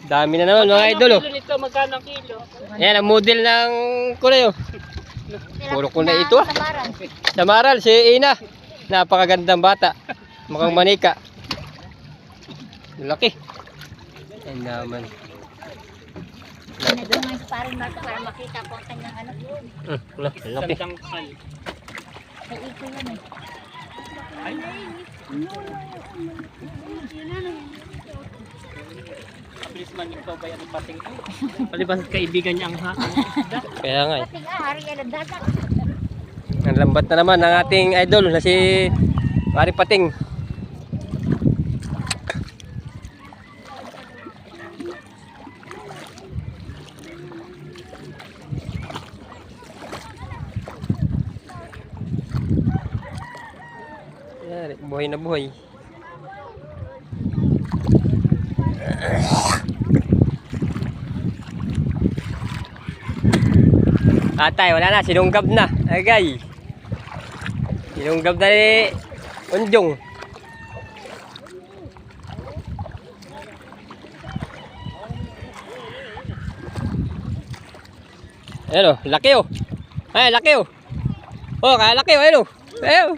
Dami na naman mga idol. Kilo nito, magkano ang kilo? Ayan ang model ng kulay. Puro kulay ito. Samaral, si Ina. Napakagandang bata. Mukhang manika. Laki. Ayan naman. Pinagulong sa paring bata para makita po ang kanyang anak. Laki. Sandangkal. Ay, ito yan eh. Bilis man yung babay ang pating. Palibas kaibigan niya ang isda. Kaya nga eh. Pating hari yan ang dagat. Ang lambat na naman ng ating idol na si Mari Pating. Yan, buhay na buhay. Atay, wala na, sinunggab na. Agay. Sinunggab na ni Unjong. Ayan o, laki o. Ay, laki o. Oh, kaya laki o, ayan o. Ayan o.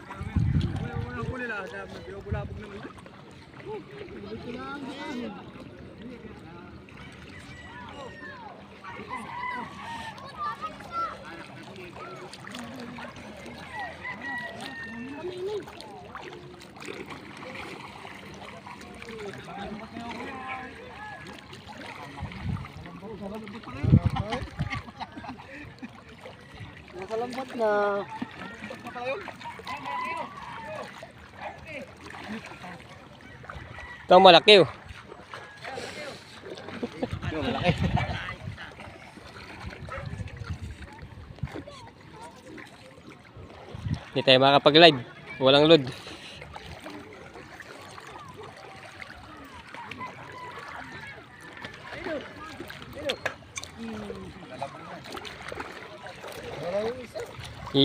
Nakalambat na. Ito ang malaki o. Hindi tayo makapag-live. Walang load. Iba